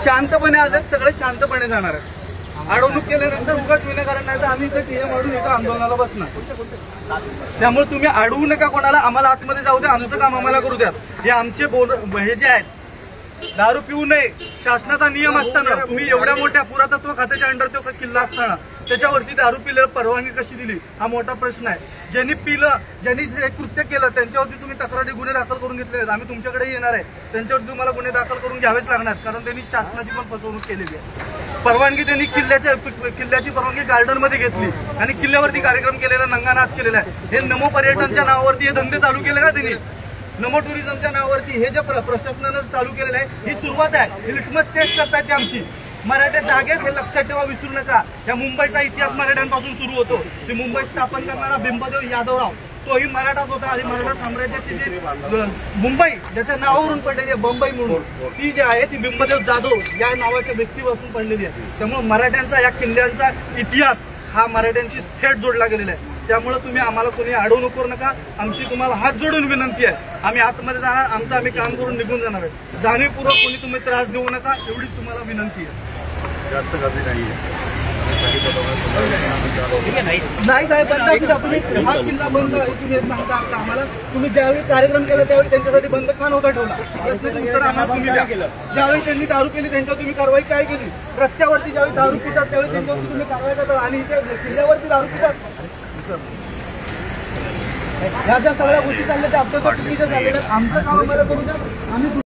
शांतपणे आलेत, सगळे शांतपणे जाणार आहेत. अडवणूक केल्यानंतर उगाच विनाकारण नाही तर आम्ही इथं टीएम वाढून इथं आंदोलनाला बसणार. त्यामुळे तुम्ही अडवू नका कोणाला. आम्हाला आतमध्ये जाऊ द्या, आमचं काम आम्हाला करू द्या. हे आमचे हे जे आहेत, दारू पिऊ नये शासनाचा नियम असताना, तुम्ही एवढ्या मोठ्या पुरातत्व खात्याच्या अंडर तो किल्ला असताना त्याच्यावरती दारू पिल्यावर परवानगी कशी दिली, हा मोठा प्रश्न आहे. ज्यांनी पिलं, ज्यांनी कृत्य केलं त्यांच्यावरती तुम्ही तक्रारी गुन्हे दाखल करून घेतले आहेत. आम्ही तुमच्याकडे येणार आहे, त्यांच्यावरती तुम्हाला गुन्हे दाखल करून घ्यावेच लागणार, कारण त्यांनी शासनाची पण फसवणूक केलेली आहे. परवानगी त्यांनी किल्ल्याची परवानगी गार्डनमध्ये घेतली आणि किल्ल्यावरती कार्यक्रम केलेला, नंगा नाच केलेला आहे. हे नमो पर्यटनच्या नावावरती हे धंदे चालू केले का त्यांनी? नमो टुरिझमच्या नावावरती हे जे प्रशासनानं चालू केलेलं आहे, ही सुरुवात आहे. ही लिटमस टेस्ट करतायत ते आमची. मराठ्या जागेत हे लक्षात ठेवा, विसरू नका. या मुंबईचा इतिहास मराठ्यांपासून सुरू होतो. ती मुंबई स्थापन करणारा बिंबदेव यादवराव, तोही मराठाच होता. आणि मराठा साम्राज्याची जी मुंबई ज्याच्या नावावरून पडलेली आहे, बंबई म्हणून, ती जी आहे ती बिंबदेव जाधव या नावाच्या व्यक्तीपासून पडलेली आहे. त्यामुळे मराठ्यांचा, या किल्ल्यांचा इतिहास हा मराठ्यांशी थेट जोडला गेलेला आहे. त्यामुळे तुम्ही आम्हाला कोणी अडवणूक करू नका. आमची तुम्हाला हात जोडून विनंती आहे. आम्ही आतमध्ये जाणार, आमचं आम्ही काम करून निघून जाणार आहे. जाणीवपूर्वक कोणी तुम्ही त्रास देऊ नका, एवढीच तुम्हाला विनंती आहे. जास्त गर्दी नाहीये नाही साहेब, बंद. तुम्ही हा किल्ला बंद तुम्ही सांगता आम्हाला. तुम्ही ज्यावेळी कार्यक्रम केला त्यावेळी त्यांच्यासाठी बंद का नव्हता ठेवला? प्रश्नाचं उत्तर आम्हाला तुम्ही द्या. ज्यावेळी त्यांनी दारू केली त्यांच्यावर तुम्ही कारवाई काय केली? रस्त्यावरती ज्यावेळी दारू पितात त्यावेळी त्यांच्यावरती तुम्ही कारवाई करता आणि इथे किल्ल्यावरती दारू पितात. ह्या ज्या सगळ्या गोष्टी चालल्या त्या आमच्यासाठी चुकीच्या झालेल्या. आमचं काम आम्हाला करू द्या. आम्ही